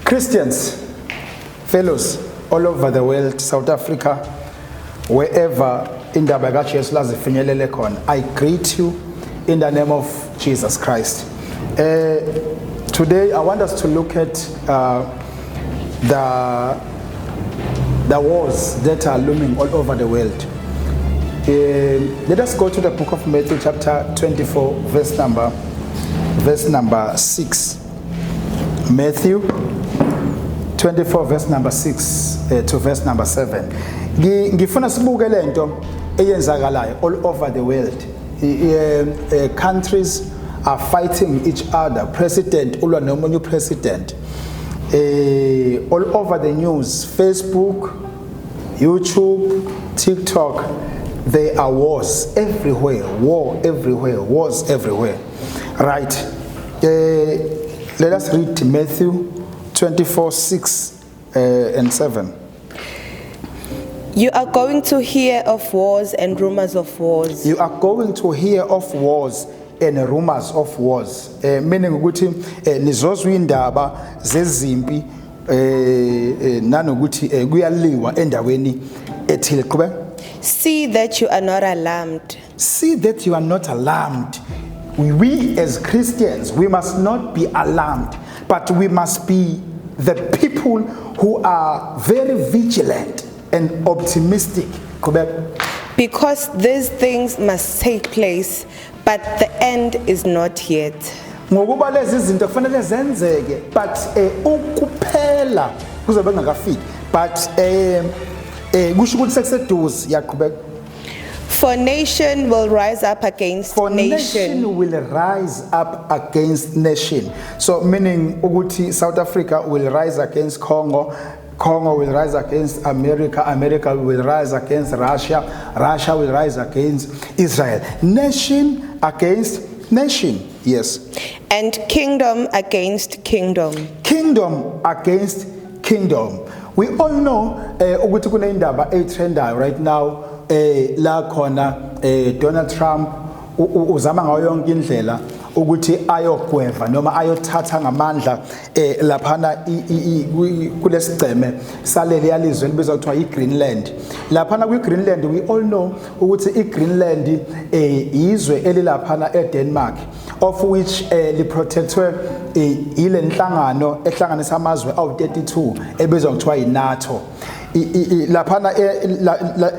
Christians, fellows all over the world, South Africa, wherever indaba kaJesu lazifinyelele khona, I greet you in the name of Jesus Christ. Today I want us to look at the wars that are looming all over the world. Let us go to the book of Matthew chapter 24 verse number 6. Matthew 24 verse number 6 to verse number 7. Ngifuna sibuke lento eyenzakalayo all over the world. Countries are fighting each other. President ulwa nomunye president. All over the news, Facebook, YouTube, TikTok, there are wars everywhere. Wars everywhere. Right. Let us read Matthew 24, 6 and 7. You are going to hear of wars and rumors of wars. You are going to hear of wars and rumors of wars. Meaning ukuthi nizozwa indaba zezimpi nanokuthi kuyaliwa endaweni ethile. Qhubeka. See that you are not alarmed. See that you are not alarmed. We as Christians, we must not be alarmed, but we must be the people who are very vigilant and optimistic. Because these things must take place, but the end is not yet. Ngokuba lezi zinto kufanele zenzeke, but ukuphela kuzobe kungakafiki. But kusho ukuthi sekuseduze yaqhubeka. For nation will rise up against For nation. nation will rise up against nation. So meaning ukuthi South Africa will rise against Congo, Congo will rise against America, America will rise against Russia, Russia will rise against Israel. Nation against nation, yes. And kingdom against kingdom. Kingdom against kingdom. We all know ukuthi kunendaba etrendayo right now la khona Donald Trump uzama ngayo yonke indlela ukuthi ayogweva noma ayothatha ngamandla laphana kulesigceme saleli yalizwe libizwa kuthiwa iGreenland. Laphana kwiGreenland we all know ukuthi iGreenland izwe elilaphana eDenmark, of which liprotectwe ile nhlangano ehlanganisa amazwe awu32 ebizwa kuthiwa iNATO. Laphana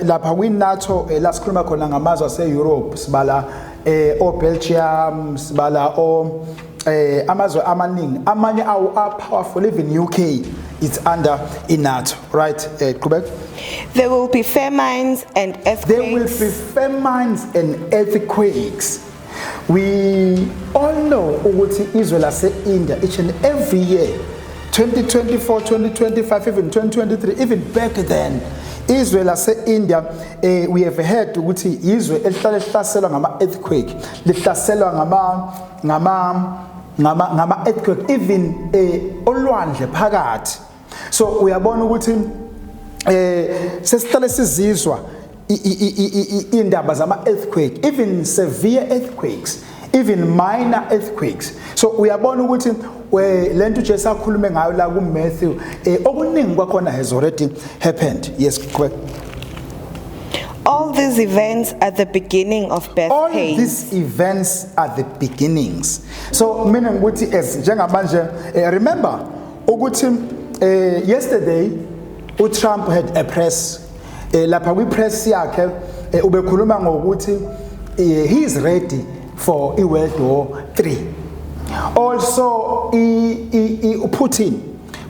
lapha kwiNATO lasikhuluma khona ngamazwe ase-Europe, sibala Belgium, sibala amazwe amaningi, amanye awu powerful, even UK it's under NATO, right? There will be famines and earthquakes. There will be famines and earthquakes. We all know ukuthi Israel ase-India each and every year, 2024, 2025, even 2023, even back then, Israel ase-India, we have heard ukuthi Israel elihlala lihlaselwa ngama-earthquake, lihlaselwa ngama-earthquake, even olwandle phakathi. So uyabona ukuthi sesihlale sizizwa indaba zama-earthquake, even severe earthquakes, even minor earthquakes. So uyabona ukuthi lento nje sakhulume ngayo la ku Matthew okuningi kwakhona has already happened. Yes, correct. All these events are the beginning of birth All pains. these events are the beginnings. So meaning ukuthi as njengamanje remember ukuthi yesterday uTrump had a press lapha kwi-press yakhe ubekhuluma ngokuthi he is ready for World War III. Also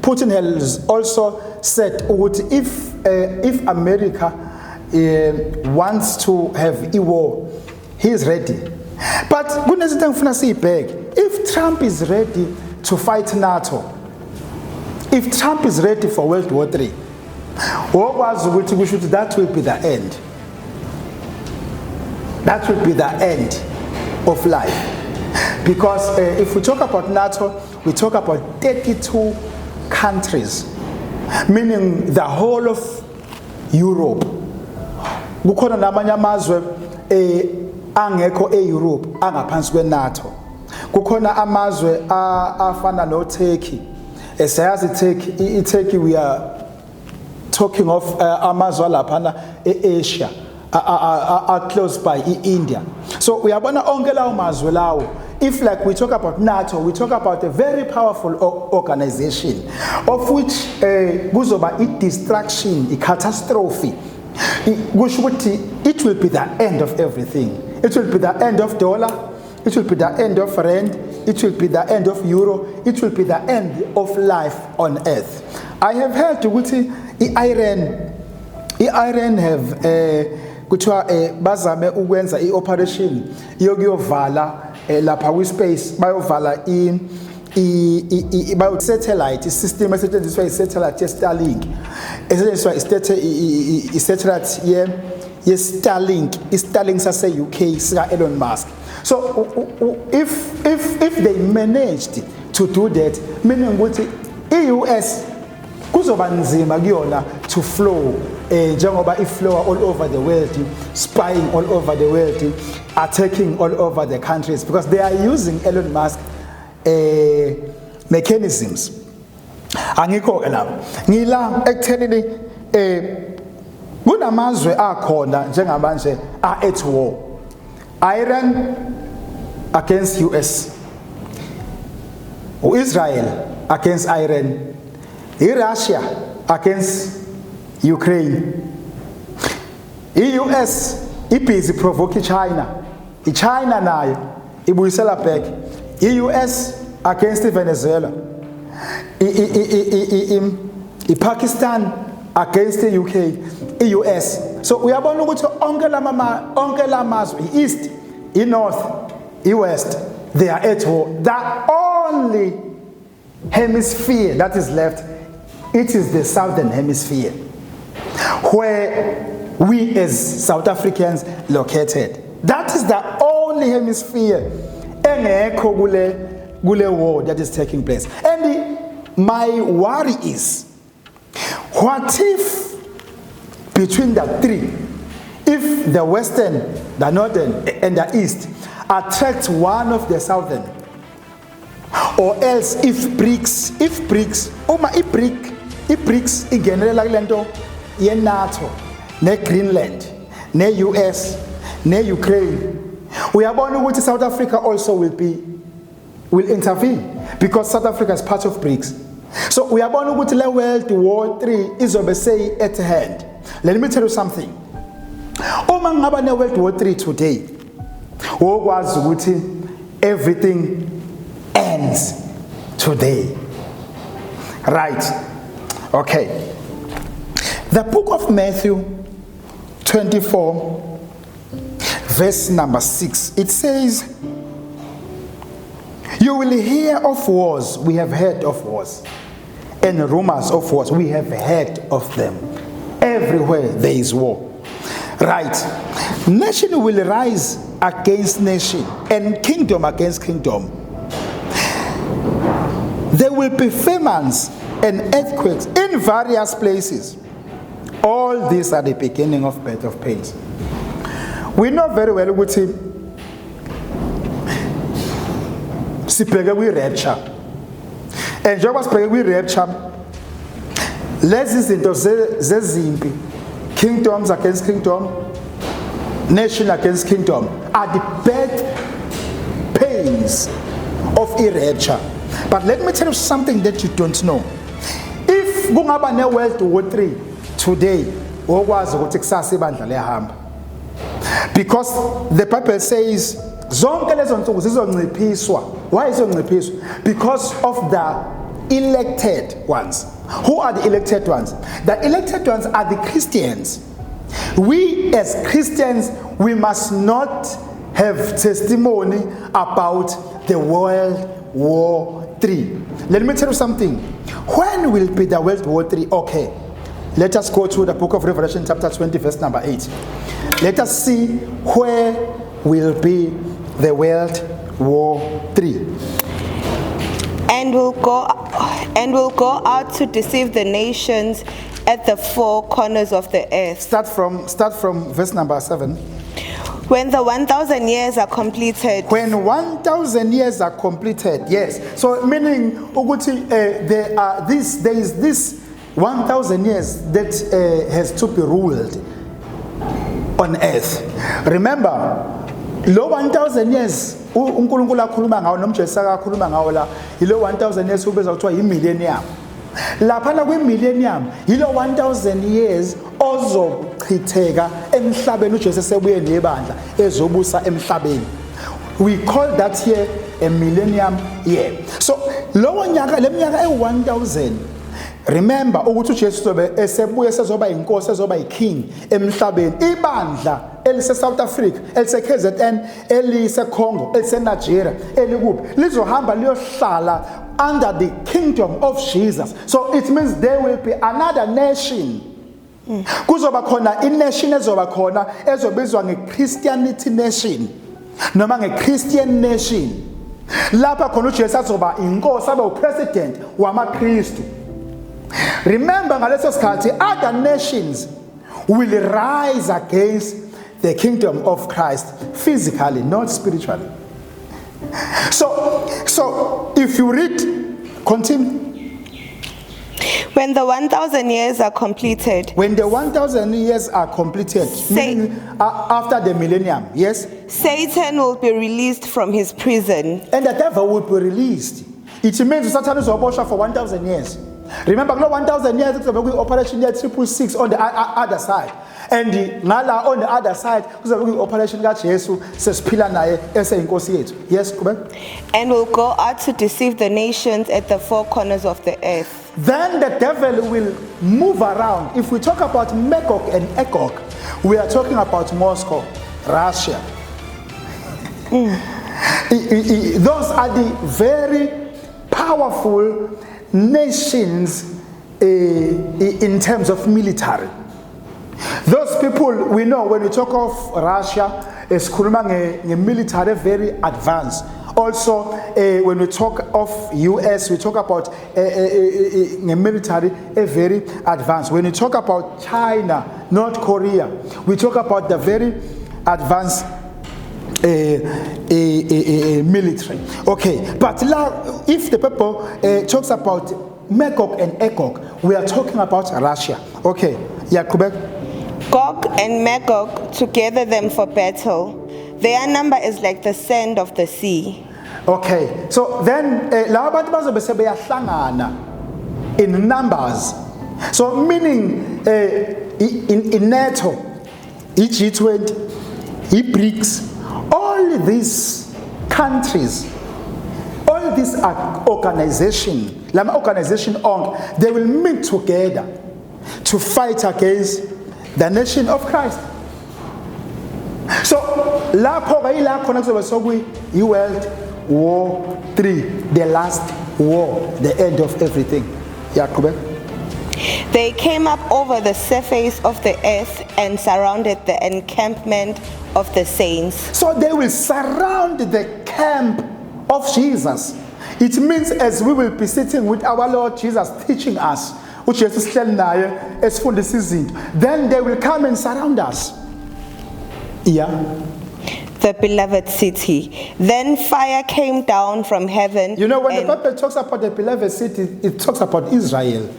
Putin has also said ukuthi if America wants to have a war, he is ready. But kunezinto engifuna siyibheke. If Trump is ready to fight NATO, if Trump is ready for World War III, that will be the end. That will be the end of life. Because if we talk about NATO, we talk about 32 countries, meaning the whole of Europe. Kukhona namanye amazwe angekho eEurope angaphansi kweNATO. Kukhona amazwe afana noTurkey, Siyazi Turkey, we are talking of amazwe laphana eAsia are close by India. So we are going to onke lawo mazwe lawo. If like we talk about NATO, we talk about a very powerful organization of which kuzoba i-destruction, i-catastrophe. It will be the end of everything. It will be the end of dollar. It will be the end of rand. It will be the end of euro. It will be the end of life on earth. I have heard ukuthi Iran have kuthiwa bazame ukwenza i-operation yokuyovala lapha kwi-space, bayovala i-satellite system esetshenziswa i-satellite ye-Starlink, esetshenziswa i-satellite ye-Starlink, i-Starlink sase-UK sika Elon Musk. So if they managed to do that, meaning ukuthi i-US kuzoba nzima kuyona to flow njengoba iflow all over the world, spying all over the world, attacking all over the countries, because they are using Elon Musk mechanisms. Angikho ke lapho ngila ekuthenini kunamazwe akhona njengamanje at war. Iran against US, Israel against Iran, Russia against Ukraine, US ibhizi provoke China, China nayo ibuyisela back, US against Venezuela, Pakistan against the UK, US. So uyabona ukuthi onke lamazwe, east, north, west, they are at war. The only hemisphere that is left, it is the southern hemisphere, where we as South Africans located. That is the only hemisphere engekho kule war that is taking place. And my worry is, what if between the three, if the western, the northern, and the east attract one of the southern, or else if BRICS, igenelela lento ye NATO, ne Greenland, ne US, ne Ukraine, uyabona ukuthi South Africa also will intervene, because South Africa is part of BRICS. So uyabona ukuthi le World War III izobe say at hand. Let me tell you something. Uma ngaba ne World War III today, wokwazi ukuthi everything ends today. Right. Okay. The book of Matthew 24 verse number 6, it says, you will hear of wars. We have heard of wars. And rumors of wars. We have heard of them. Everywhere there is war. Right. Nation will rise against nation and kingdom against kingdom. There will be famines and earthquakes in various places. All these are the beginning of birth of pains. We know very well ukuthi sibheke kwi-rapture. And njengoba sibheke kwi-rapture, lezi zinto zezimpi, kingdoms against kingdom, nation against kingdom, are the birth pains of a-rapture. But let me tell you something that you don't know. If kungaba ne World War III today, okwazi ukuthi kusasa ibandla liyahamba. Because the Bible says zonke lezo nsuku zizonciphiswa. Why izonciphiswa? Because of the elected ones. Who are the elected ones? The elected ones are the Christians. We as Christians, we must not have testimony about the World War III. Let me tell you something. When will be the World War III? Okay. Let us go to the book of Revelation chapter 20 verse number 8. Let us see where will be the World War III. And will go out to deceive the nations at the four corners of the earth. Start from verse number 7. When the 1,000 years are completed, When 1,000 years are completed, yes. So meaning, ukuthi, there is this 1,000 years that has to be ruled on earth. Remember, lo 1,000 years uNkulunkulu akhuluma ngawo noma uJesu akakhuluma ngawo la, yilo 1,000 years ubizwa kuthiwa imillennium. Laphana kwi-millennium yilo 1,000 years ozochitheka emhlabeni uJesu esebuye nebandla ezobusa emhlabeni. We call that here a millennium year. So lowo nyaka leminyaka e-1,000, remember ukuthi uJesu zobe esebuye sezoba inkosi ezoba iking emhlabeni. Ibandla elise South Africa, elise KZN, elise Congo, elise Nigeria, elikuphi lizohamba liyohlala under the kingdom of Jesus. So it means there will be another nation. Kuzoba khona i-nation ezoba khona ezobizwa nge-Christianity nation noma nge-Christian nation. Lapha khona uJesu azoba inkosi abe upresident wamaKristu. Remember ngaleso sikhathi other nations will rise against the kingdom of Christ physically, not spiritually. So if you read, continue. when the 1,000 years are completed, When the 1,000 years are completed, meaning after the millennium, yes, Satan will be released from his prison. and the devil will be released. It means Satan is abortion for 1,000 years. Remember, no 1,000 years it's about operation year 666 on the other side, and ngala on the other side kuzobe operation kaJesu sesiphila naye eseyinkosi yethu. Yes, Kuben? And will go out to deceive the nations at the four corners of the earth. Then the devil will move around. If we talk about Magog and Magog, we are talking about Moscow, Russia. Those are the very powerful nations in terms of military. Those people we know when we talk of Russia, esikhuluma nge-military very advanced. Also, when we talk of US, we talk about military very advanced. When we talk about China, North Korea, we talk about the very advanced military. Okay, but if the people talks about Magog and Magog, we are talking about Russia. Okay, yeah, Quebec. Gog and Magog to gather them for battle. Their number is like the sand of the sea. Okay, so then laba bantu bazobe sebeyahlangana in numbers. So meaning in NATO, G20, BRICS, all these countries, all these organizations, they will meet together to fight against the nation of Christ. So lapho bayila khona kuzobe sokuyi World War III, the last war, the end of everything. Yakube. They came up over the surface of the earth and surrounded the encampment of the saints. So they will surround the camp of Jesus. It means as we will be sitting with our Lord Jesus teaching us, then they will come and surround us. Yeah. The beloved city. Then fire came down from heaven. You know, when the Bible talks about the beloved city, it talks about Israel.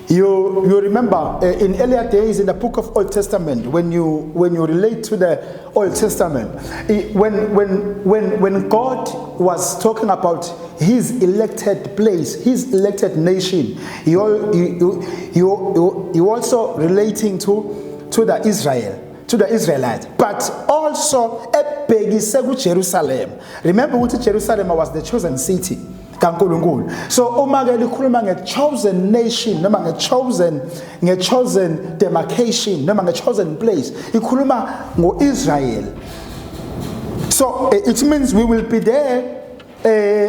You remember in earlier days in the book of Old Testament, when you relate to the Old Testament, when God was talking about His elected place, His elected nation, you also relating to the Israel, to the Israelites, but also Jerusalem. Remember, Jerusalem was the chosen city. So uma ke likhuluma nge-chosen nation noma nge-chosen demarcation noma nge-chosen place, ikhuluma ngo-Israel. So it means we will be there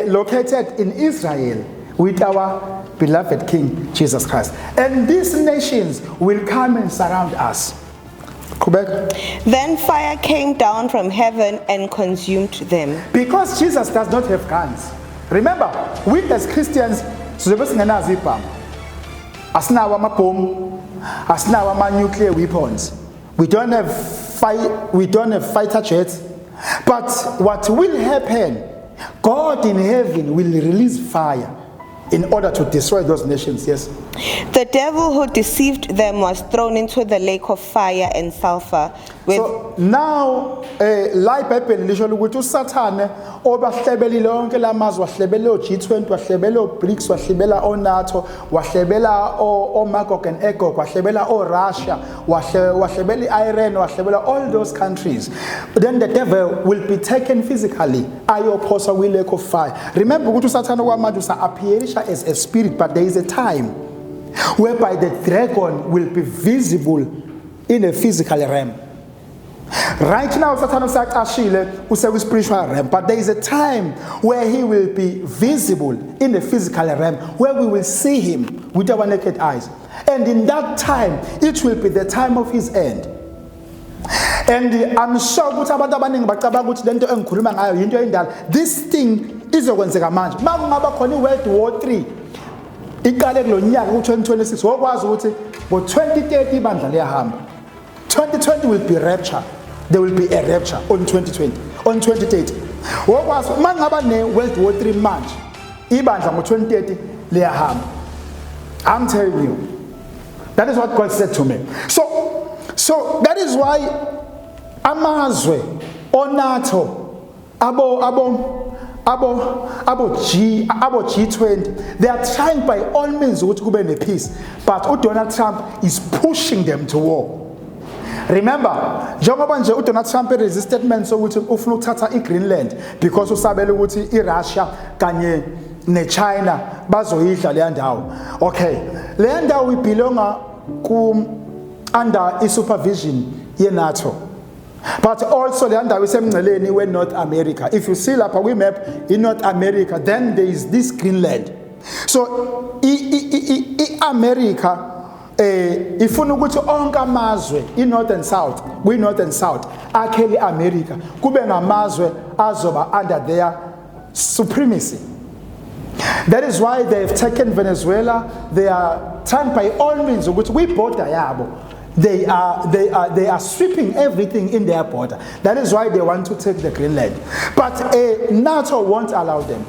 located in Israel with our beloved King Jesus Christ, and these nations will come and surround us. Quebec. Then fire came down from heaven and consumed them. Because Jesus does not have guns. Remember, we as Christians, asinawa nuclear weapons. We don't have we don't have fighter jets. But what will happen, God in heaven will release fire in order to destroy those nations, yes. The devil who deceived them was thrown into the lake of fire and sulfur with So now, la iBhayibheli lisho ukuthi uSathane obahlebelile onke lamazwe, wahlebela o-G20, wahlebela o-BRICS, wahlebela o-NATO, wahlebela o-Magog and Agog, wahlebela o-Russia, wahlebela i-Iran, wahlebela all those countries. Then the devil will be taken physically ayophosa kwi-lake of fire. Remember ukuthi uSathane okwamanje usa-appearisha as a spirit, but there is a time whereby the dragon will be visible in a physical realm. Right now, Satan is spiritual realm, but there is a time where he will be visible in the physical realm, where we will see him with our naked eyes. And in that time, it will be the time of his end. And I'm sure this thing is okwenzeka manje. Makungaba khona iWorld War 3 iqale kulo nyaka ku-2026 wokwazi ukuthi ngo-2030 ibandla liyahamba. 2020 will be rapture. There will be a rapture on 2020, on 2030. Wokwazi mangaba ne-World War 3 manje ibandla ngo-2030 liyahamba. I'm telling you, that is what God said to me. So that is why amazwe o-NATO abo G20, they are trying by all means ukuthi kube ne-peace, but Donald Trump is pushing them to war. Remember, njengoba nje uDonald Trump resisted men sokuthi ufuna ukuthatha iGreenland because usabela ukuthi iRussia kanye neChina bazoyidla le ndawo. Okay, le ndawo ibelonga under i-supervision ye-NATO. But also the ndawo isemngceleni we-North America. If you see lapha kwi-map in North America, then there is this Greenland. So i-America ifuna ukuthi onke amazwe i-North and South, kwi-North and South akhele America kube ngamazwe azoba under their supremacy. That is why they have taken Venezuela. They are trying by all means ukuthi kwi-border yabo. They are sweeping everything in their border. That is why they want to take the Greenland. But NATO won't allow them.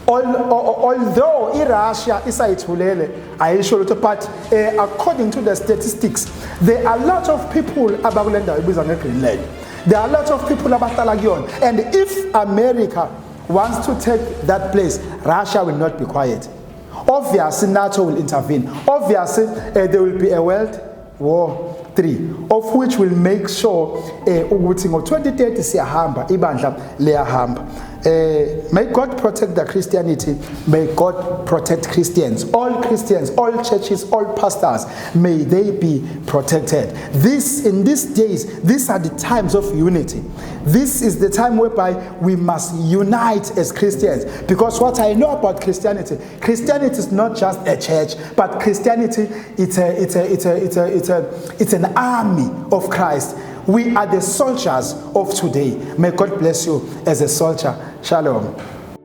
Although Russia is but according to the statistics, there are a lot of people about Greenland. There are a lot of people about Talagion. And if America wants to take that place, Russia will not be quiet. Obviously, NATO will intervene. Obviously, there will be a World War 3, of which will make sure ukuthi ngo-2030 siyahamba ibandla liyahamba. May God protect the Christianity. May God protect Christians, all churches, all pastors. May they be protected. In these days, these are the times of unity. This is the time whereby we must unite as Christians. Because what I know about Christianity is not just a church, but Christianity it's an army of Christ. We are the soldiers of today. May God bless you as a soldier. Shalom.